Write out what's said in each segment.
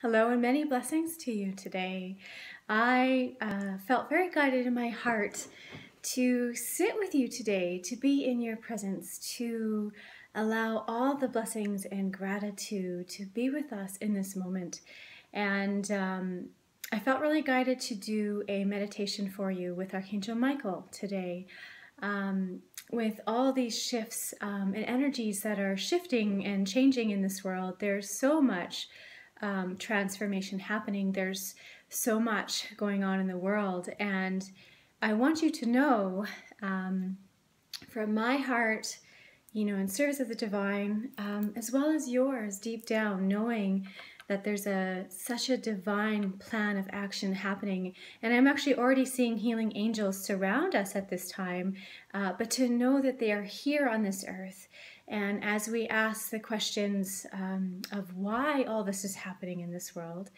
Hello and many blessings to you today. I felt very guided in my heart to sit with you today, to be in your presence, to allow all the blessings and gratitude to be with us in this moment. And I felt really guided to do a meditation for you with Archangel Michael today. With all these shifts and energies that are shifting and changing in this world, there's so much transformation happening. There's so much going on in the world, and I want you to know from my heart, in service of the divine, as well as yours deep down, knowing that there's such a divine plan of action happening. And I'm actually already seeing healing angels surround us at this time, but to know that they are here on this earth. And as we ask the questions of why all this is happening in this world,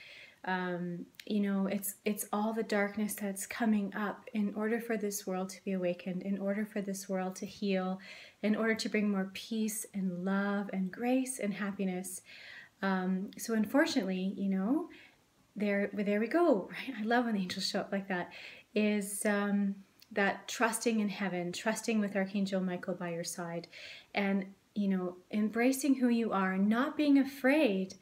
it's all the darkness that's coming up in order for this world to be awakened, in order for this world to heal, in order to bring more peace and love and grace and happiness. So unfortunately, there we go, right? I love when the angels show up like that, is that trusting in heaven, trusting with Archangel Michael by your side, and embracing who you are, not being afraid.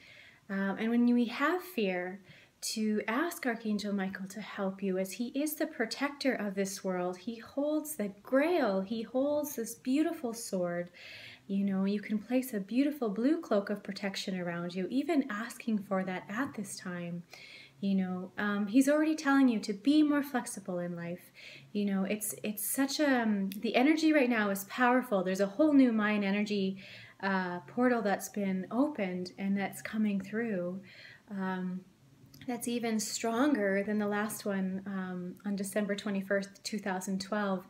And when we have fear, to ask Archangel Michael to help you, as he is the protector of this world. He holds the grail. He holds this beautiful sword. You can place a beautiful blue cloak of protection around you, even asking for that at this time. He's already telling you to be more flexible in life. It's such the energy right now is powerful. There's a whole new Mayan energy portal that's been opened and that's coming through. That's even stronger than the last one on December 21st, 2012.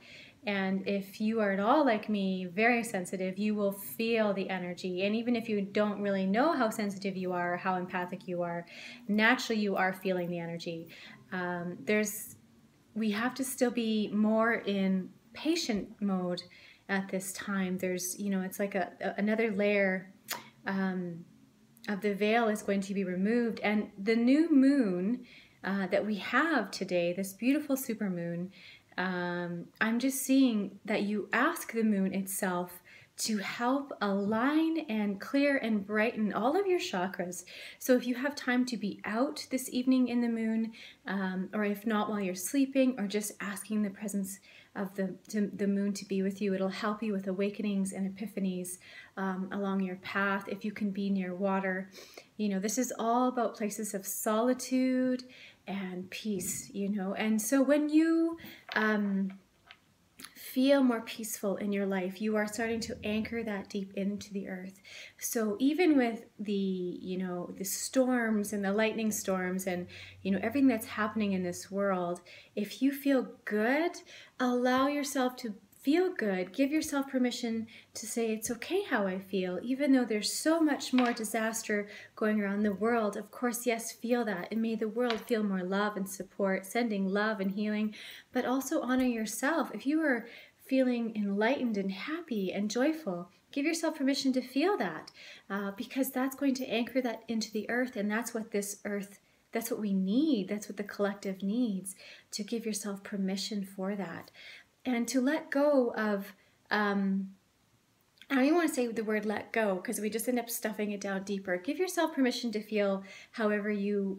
And if you are at all like me, very sensitive, you will feel the energy. And even if you don't really know how sensitive you are or how empathic you are, naturally you are feeling the energy. We have to still be more in patient mode at this time. There's, it's like another layer of the veil is going to be removed. And the new moon that we have today, this beautiful supermoon, I'm just seeing that you ask the moon itself to help align and clear and brighten all of your chakras. So if you have time to be out this evening in the moon, or if not while you're sleeping, or just asking the presence of the moon to be with you, it'll help you with awakenings and epiphanies along your path. If you can be near water, this is all about places of solitude and peace, and so when you feel more peaceful in your life, you are starting to anchor that deep into the earth. So even with the storms and the lightning storms and everything that's happening in this world, if you feel good, allow yourself to feel good. Give yourself permission to say, it's okay how I feel, even though there's so much more disaster going around the world. Of course, yes, feel that. And may the world feel more love and support, sending love and healing, but also honor yourself. If you are feeling enlightened and happy and joyful, give yourself permission to feel that, because that's going to anchor that into the earth. And that's what this earth, that's what we need. That's what the collective needs, to give yourself permission for that. And to let go of, I don't even want to say the word let go, because we just end up stuffing it down deeper. Give yourself permission to feel however you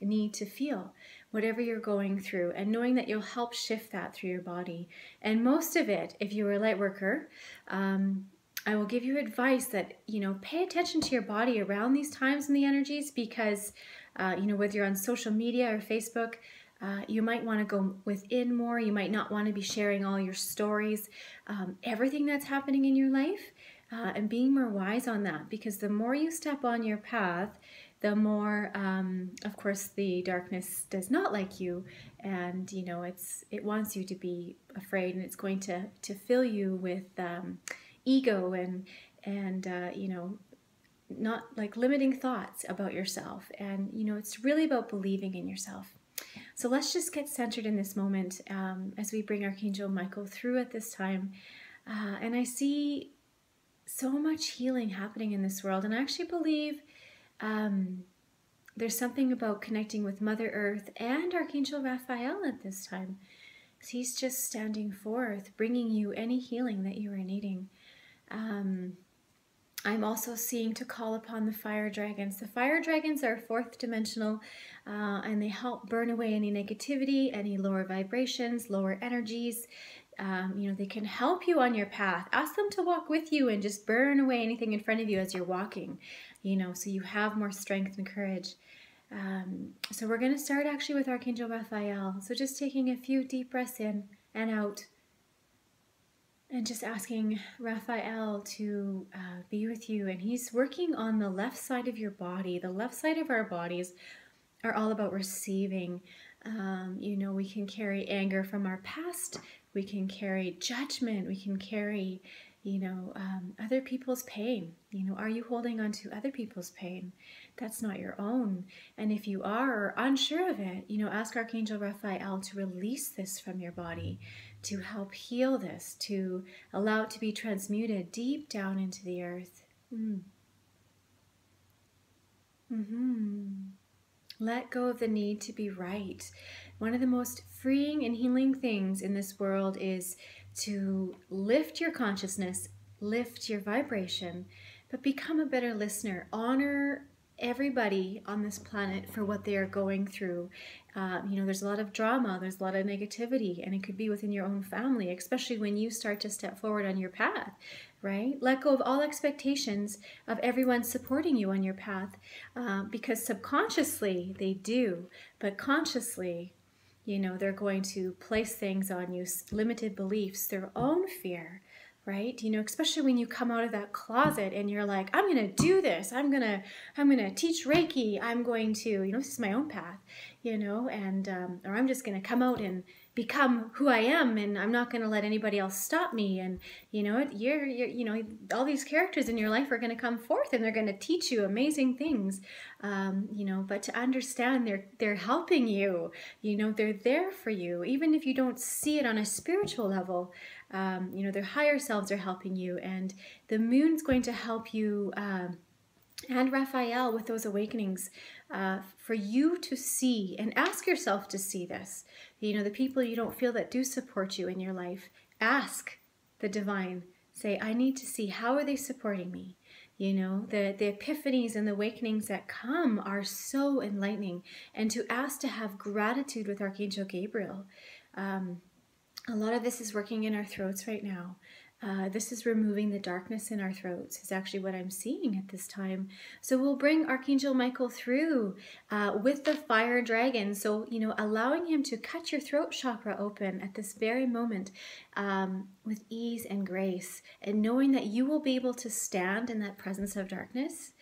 need to feel, whatever you're going through, and knowing that you'll help shift that through your body. And most of it, if you're a light worker, I will give you advice that, pay attention to your body around these times and the energies, because, whether you're on social media or Facebook, you might want to go within more. You might not want to be sharing all your stories, everything that's happening in your life, and being more wise on that. Because the more you step on your path, the more, of course, the darkness does not like you, and it wants you to be afraid, and it's going to fill you with ego and not like limiting thoughts about yourself. And it's really about believing in yourself. So let's just get centered in this moment as we bring Archangel Michael through at this time. And I see so much healing happening in this world. And I actually believe There's something about connecting with Mother Earth and Archangel Raphael at this time. He's just standing forth, bringing you any healing that you are needing. I'm also seeing to call upon the fire dragons. The fire dragons are fourth dimensional, and they help burn away any negativity, any lower vibrations, lower energies. They can help you on your path. Ask them to walk with you and just burn away anything in front of you as you're walking, so you have more strength and courage. So we're going to start actually with Archangel Raphael. So just taking a few deep breaths in and out. And just asking Raphael to be with you. And he's working on the left side of your body. The left side of our bodies are all about receiving. We can carry anger from our past. We can carry judgment. We can carry, other people's pain. Are you holding on to other people's pain? That's not your own. And if you are unsure of it, ask Archangel Raphael to release this from your body, to help heal this, to allow it to be transmuted deep down into the earth. Let go of the need to be right. One of the most freeing and healing things in this world is to lift your consciousness, lift your vibration, but become a better listener. Honor everybody on this planet for what they are going through. There's a lot of drama, there's a lot of negativity, and it could be within your own family, especially when you start to step forward on your path, right? Let go of all expectations of everyone supporting you on your path, because subconsciously they do, but consciously, they're going to place things on you, limited beliefs, their own fear, right? Especially when you come out of that closet and you're like, I'm going to do this. I'm going to teach Reiki. I'm going to, this is my own path, or I'm just going to come out and become who I am, and I'm not going to let anybody else stop me. And you're all these characters in your life are going to come forth and they're going to teach you amazing things. But to understand they're helping you, they're there for you, even if you don't see it on a spiritual level. Their higher selves are helping you, and the moon's going to help you, and Raphael with those awakenings, for you to see and ask yourself to see this. The people you don't feel that do support you in your life, ask the divine. Say, I need to see, how are they supporting me? The epiphanies and the awakenings that come are so enlightening. And to ask to have gratitude with Archangel Gabriel. A lot of this is working in our throats right now. This is removing the darkness in our throats, is actually what I'm seeing at this time. So we'll bring Archangel Michael through with the fire dragon. So, allowing him to cut your throat chakra open at this very moment with ease and grace, and knowing that you will be able to stand in that presence of darkness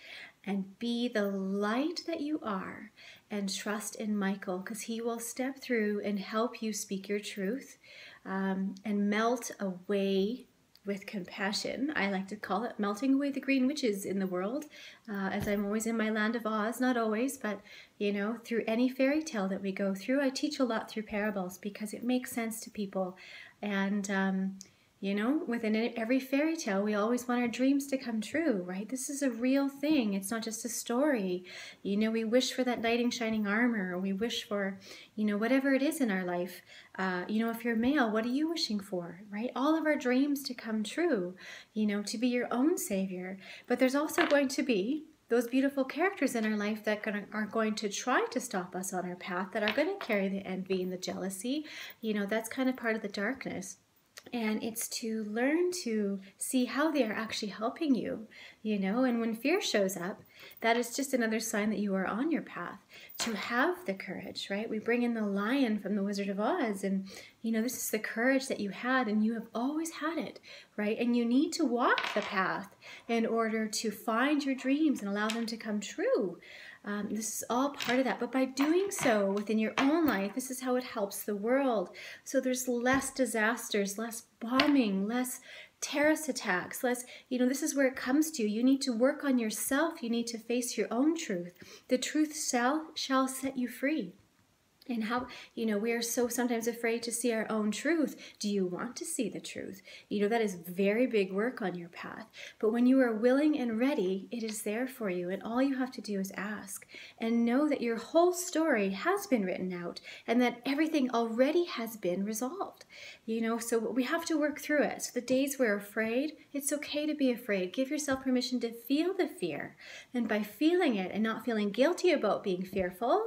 and be the light that you are, and trust in Michael, because he will step through and help you speak your truth, and melt away with compassion. I like to call it melting away the green witches in the world, as I'm always in my land of Oz, not always, but through any fairy tale that we go through. I teach a lot through parables because it makes sense to people. And within every fairy tale, we always want our dreams to come true, right? This is a real thing. It's not just a story. We wish for that knight in shining armor, or we wish for, whatever it is in our life. If you're male, what are you wishing for, right? All of our dreams to come true, to be your own savior. But there's also going to be those beautiful characters in our life that are going to try to stop us on our path, that are going to carry the envy and the jealousy. That's kind of part of the darkness. And it's to learn to see how they are actually helping you, and when fear shows up, that is just another sign that you are on your path. To have the courage, right? We bring in the lion from the Wizard of Oz, and this is the courage that you had, and you have always had it, right? And you need to walk the path in order to find your dreams and allow them to come true. This is all part of that. But by doing so within your own life, this is how it helps the world. So there's less disasters, less bombing, less terrorist attacks, less, this is where it comes to. You need to work on yourself. You need to face your own truth. The truth shall set you free. And how, we are so sometimes afraid to see our own truth. Do you want to see the truth? That is very big work on your path. But when you are willing and ready, it is there for you. And all you have to do is ask and know that your whole story has been written out and that everything already has been resolved. So we have to work through it. So the days we're afraid, it's okay to be afraid. Give yourself permission to feel the fear. And by feeling it and not feeling guilty about being fearful,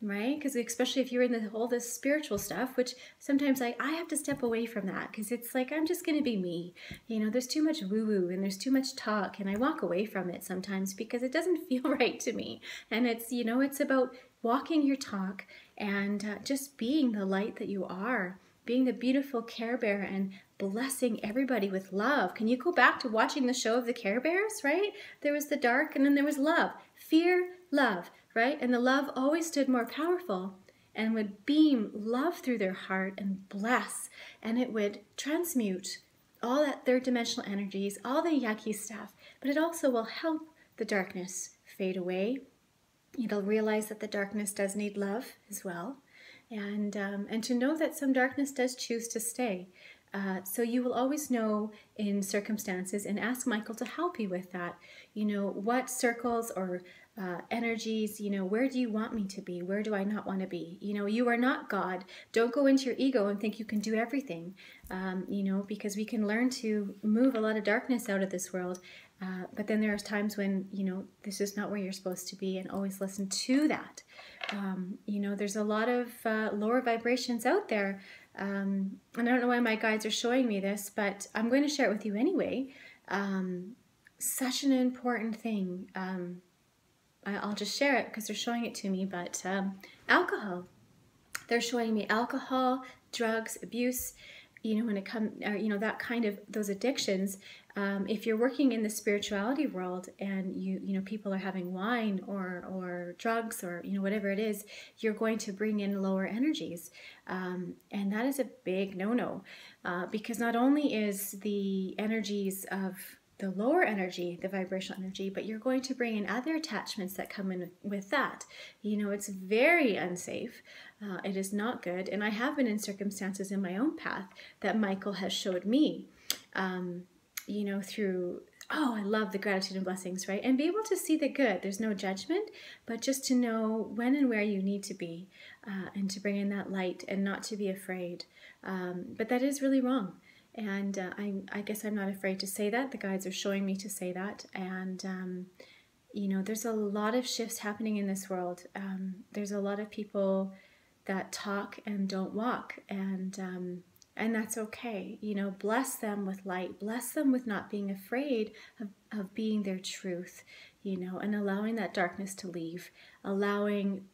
right? Because especially if you're in all this spiritual stuff, which sometimes I have to step away from that because it's like, I'm just going to be me. There's too much woo-woo and there's too much talk, and I walk away from it sometimes because it doesn't feel right to me. And it's, it's about walking your talk and just being the light that you are, being the beautiful Care Bear and blessing everybody with love. Can you go back to watching the show of the Care Bears, right? There was the dark and then there was love. Fear, love, right? And the love always stood more powerful and would beam love through their heart and bless. And it would transmute all that third dimensional energies, all the yucky stuff, but it also will help the darkness fade away. You'll realize that the darkness does need love as well. And to know that some darkness does choose to stay. So you will always know in circumstances, and ask Michael to help you with that. What circles or energies, where do you want me to be? Where do I not want to be? You are not God. Don't go into your ego and think you can do everything, because we can learn to move a lot of darkness out of this world. But then there are times when, this is not where you're supposed to be, and always listen to that. There's a lot of lower vibrations out there. And I don't know why my guides are showing me this, but I'm going to share it with you anyway. Such an important thing. I'll just share it because they're showing it to me, but alcohol. They're showing me alcohol, drugs, abuse, when it comes, that kind of, those addictions. If you're working in the spirituality world and people are having wine or drugs or, whatever it is, you're going to bring in lower energies. And that is a big no-no, because not only is the energies of the lower energy, the vibrational energy, but you're going to bring in other attachments that come in with that. It's very unsafe. It is not good. And I have been in circumstances in my own path that Michael has showed me, through, I love the gratitude and blessings, right? And be able to see the good. There's no judgment, but just to know when and where you need to be, and to bring in that light and not to be afraid. But that is really wrong. And I guess I'm not afraid to say that. The guides are showing me to say that. And, there's a lot of shifts happening in this world. There's a lot of people that talk and don't walk. And that's okay. Bless them with light. Bless them with not being afraid of being their truth, and allowing that darkness to leave. Allowing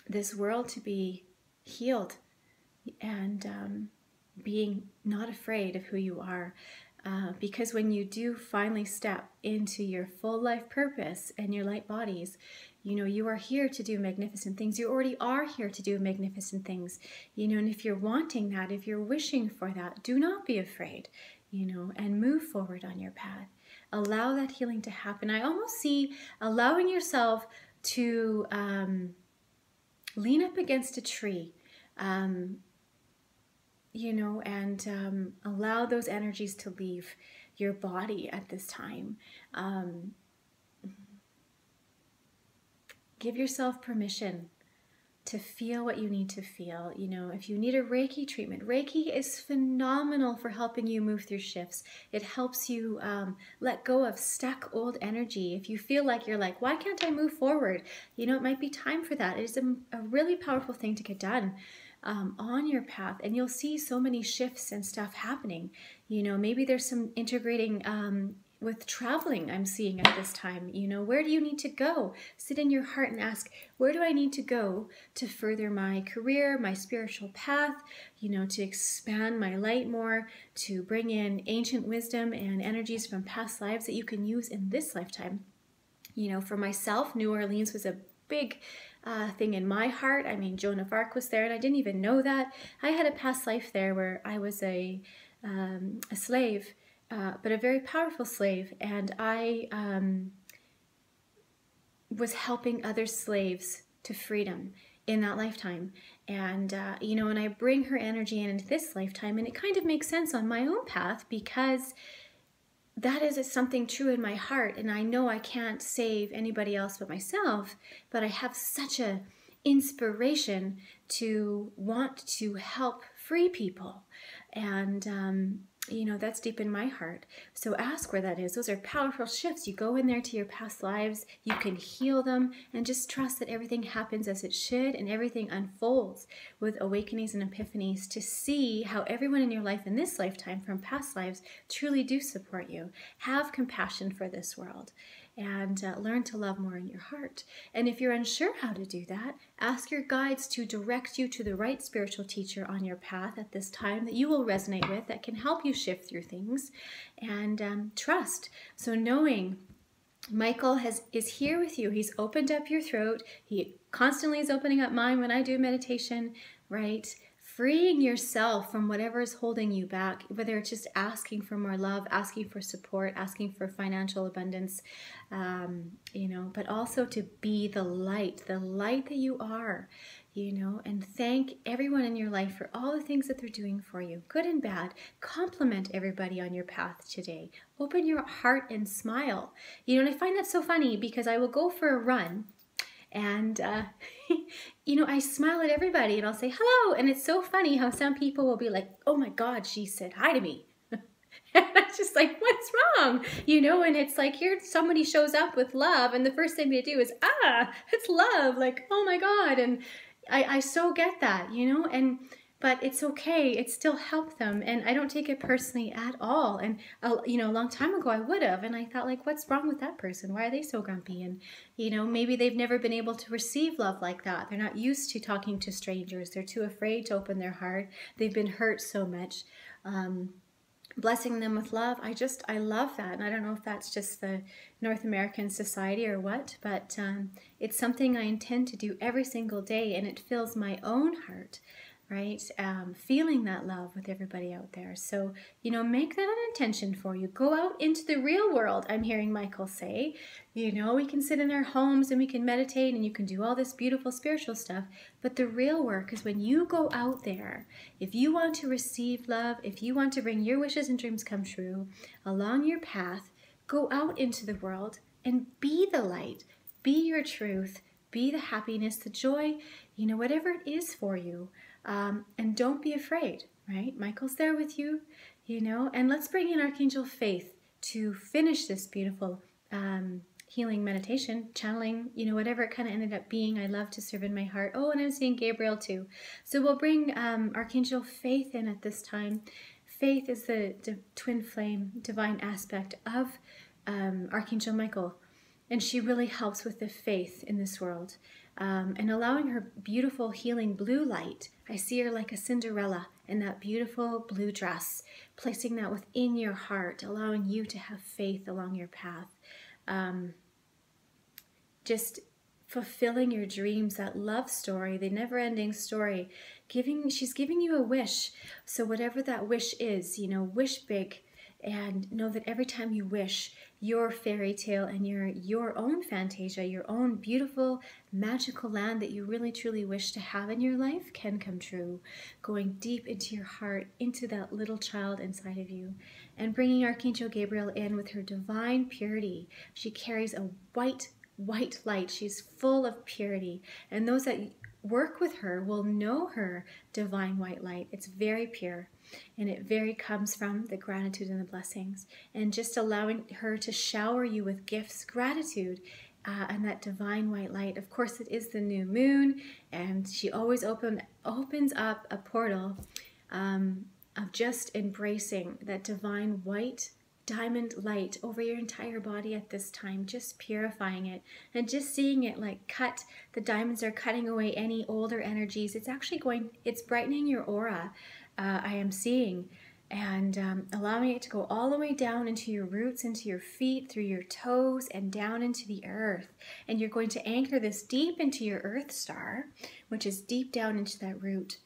this world to be healed. And being not afraid of who you are, because when you do finally step into your full life purpose and your light bodies, you are here to do magnificent things. You already are here to do magnificent things, and if you're wanting that, if you're wishing for that, do not be afraid, and move forward on your path. Allow that healing to happen. I almost see allowing yourself to lean up against a tree, and allow those energies to leave your body at this time. Give yourself permission to feel what you need to feel. If you need a Reiki treatment, Reiki is phenomenal for helping you move through shifts. It helps you let go of stuck old energy. If you feel like you're like, why can't I move forward? It might be time for that. It is a really powerful thing to get done on your path, and you'll see so many shifts and stuff happening. Maybe there's some integrating with traveling I'm seeing at this time. Where do you need to go? Sit in your heart and ask, where do I need to go to further my career, my spiritual path, to expand my light more, to bring in ancient wisdom and energies from past lives that you can use in this lifetime. For myself, New Orleans was a big thing in my heart. I mean, Joan of Arc was there, and I didn't even know that. I had a past life there where I was a slave, but a very powerful slave, and I was helping other slaves to freedom in that lifetime. And, you know, and I bring her energy into this lifetime, and it kind of makes sense on my own path because that is something true in my heart. And I know I can't save anybody else but myself, but I have such a inspiration to want to help free people. And, you know, that's deep in my heart. So ask where that is. Those are powerful shifts. You go in there to your past lives, you can heal them, and just trust that everything happens as it should and everything unfolds with awakenings and epiphanies to see how everyone in your life in this lifetime from past lives truly do support you. Have compassion for this world and learn to love more in your heart. And if you're unsure how to do that, ask your guides to direct you to the right spiritual teacher on your path at this time that you will resonate with, that can help you shift through things, and trust. So knowing Michael is here with you. He's opened up your throat. He constantly is opening up mine when I do meditation, right? Freeing yourself from whatever is holding you back, whether it's just asking for more love, asking for support, asking for financial abundance, you know, but also to be the light that you are, you know, and thank everyone in your life for all the things that they're doing for you, good and bad. Compliment everybody on your path today. Open your heart and smile. You know, and I find that so funny because I will go for a run and, you know, I smile at everybody and I'll say hello. And it's so funny how some people will be like, oh my God, she said hi to me. And I'm just like, what's wrong? You know, and it's like here somebody shows up with love and the first thing they do is, it's love. Like, oh my God. And I so get that, you know, but it's okay. It still helped them. And I don't take it personally at all. And, you know, a long time ago I would have. And I thought, like, what's wrong with that person? Why are they so grumpy? And, you know, maybe they've never been able to receive love like that. They're not used to talking to strangers. They're too afraid to open their heart. They've been hurt so much. Blessing them with love. I love that. And I don't know if that's just the North American society or what, but it's something I intend to do every single day, and it fills my own heart, right? Feeling that love with everybody out there. So, you know, make that an intention for you. Go out into the real world, I'm hearing Michael say. You know, we can sit in our homes and we can meditate and you can do all this beautiful spiritual stuff, but the real work is when you go out there. If you want to receive love, if you want to bring your wishes and dreams come true along your path, go out into the world and be the light, be your truth, be the happiness, the joy, you know, whatever it is for you. And don't be afraid, right? Michael's there with you, you know, and let's bring in Archangel Faith to finish this beautiful healing meditation, channeling, you know, whatever it kind of ended up being. I love to serve in my heart. Oh, and I'm seeing Gabriel too. So we'll bring Archangel Faith in at this time. Faith is the twin flame, divine aspect of Archangel Michael. And she really helps with the faith in this world. And allowing her beautiful healing blue light. I see her like a Cinderella in that beautiful blue dress, placing that within your heart, allowing you to have faith along your path. Just fulfilling your dreams, that love story, the never-ending story. She's giving you a wish. So whatever that wish is, you know, wish big. And know that every time you wish, your fairy tale and your own fantasia, your own beautiful, magical land that you really truly wish to have in your life can come true. Going deep into your heart, into that little child inside of you. And bringing Archangel Gabriel in with her divine purity. She carries a white light. She's full of purity. And those that work with her will know her divine white light. It's very pure. And it very comes from the gratitude and the blessings. And just allowing her to shower you with gifts, gratitude, and that divine white light. Of course, it is the new moon. And she always opens up a portal of just embracing that divine white diamond light over your entire body at this time, just purifying it and just seeing it like cut. The diamonds are cutting away any older energies. It's actually it's brightening your aura. I am seeing, and allowing it to go all the way down into your roots, into your feet, through your toes, and down into the earth. And you're going to anchor this deep into your earth star, which is deep down into that root,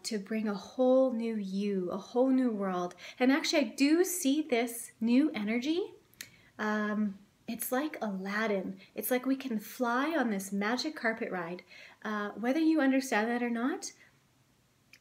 to bring a whole new you, a whole new world. And actually, I do see this new energy It's like Aladdin. It's like we can fly on this magic carpet ride. Whether you understand that or not,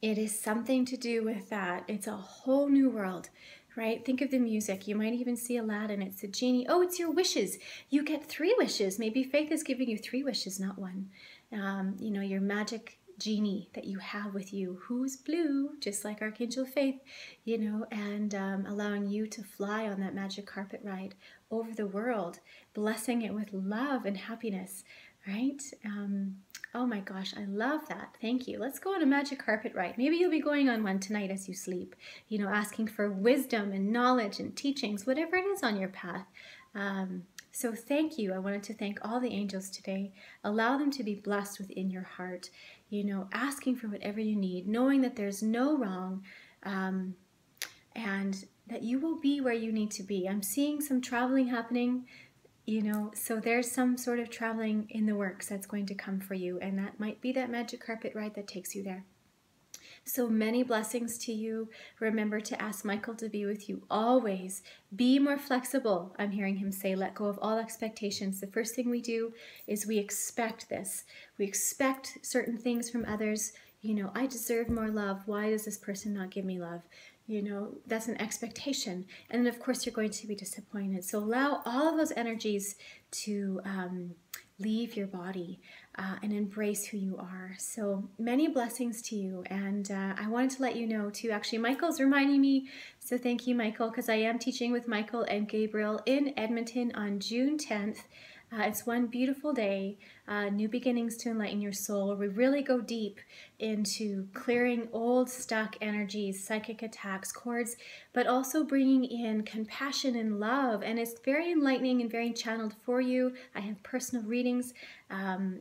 it is something to do with that. It's a whole new world, right? Think of the music. You might even see Aladdin. It's a genie. Oh, it's your wishes. You get 3 wishes. Maybe Faith is giving you 3 wishes, not one. You know, your magic genie that you have with you, who's blue, just like Archangel Faith, you know, and allowing you to fly on that magic carpet ride over the world, blessing it with love and happiness, right? Oh my gosh, I love that. Thank you. Let's go on a magic carpet ride. Maybe you'll be going on one tonight as you sleep, you know, asking for wisdom and knowledge and teachings, whatever it is on your path. So thank you. I wanted to thank all the angels today. Allow them to be blessed within your heart, you know, asking for whatever you need, knowing that there's no wrong, and that you will be where you need to be. I'm seeing some traveling happening, you know, so there's some sort of traveling in the works that's going to come for you, and that might be that magic carpet ride that takes you there. So many blessings to you. Remember to ask Michael to be with you always. Be more flexible. I'm hearing him say, let go of all expectations. The first thing we do is we expect this. We expect certain things from others. You know, I deserve more love. Why does this person not give me love? You know, that's an expectation. And then, of course, you're going to be disappointed. So allow all of those energies to leave your body and embrace who you are. So many blessings to you. And I wanted to let you know too, actually, Michael's reminding me. So thank you, Michael, because I am teaching with Michael and Gabriel in Edmonton on June 10th. It's one beautiful day, new beginnings to enlighten your soul, where we really go deep into clearing old stuck energies, psychic attacks, cords, but also bringing in compassion and love. And it's very enlightening and very channeled for you. I have personal readings.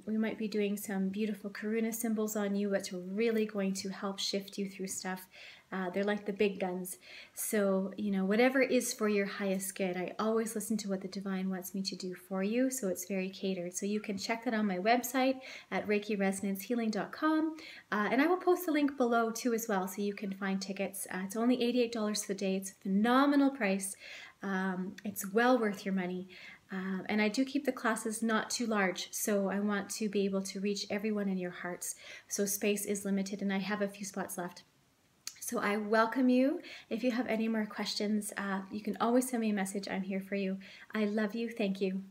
We might be doing some beautiful karuna symbols on you, which are really going to help shift you through stuff. They're like the big guns. So, you know, whatever is for your highest good, I always listen to what the divine wants me to do for you. So it's very catered. So you can check that on my website at ReikiResonanceHealing.com. And I will post the link below too as well, so you can find tickets. It's only $88 for the day. It's a phenomenal price. It's well worth your money. And I do keep the classes not too large, so I want to be able to reach everyone in your hearts. So space is limited, and I have a few spots left. So I welcome you. If you have any more questions, you can always send me a message. I'm here for you. I love you. Thank you.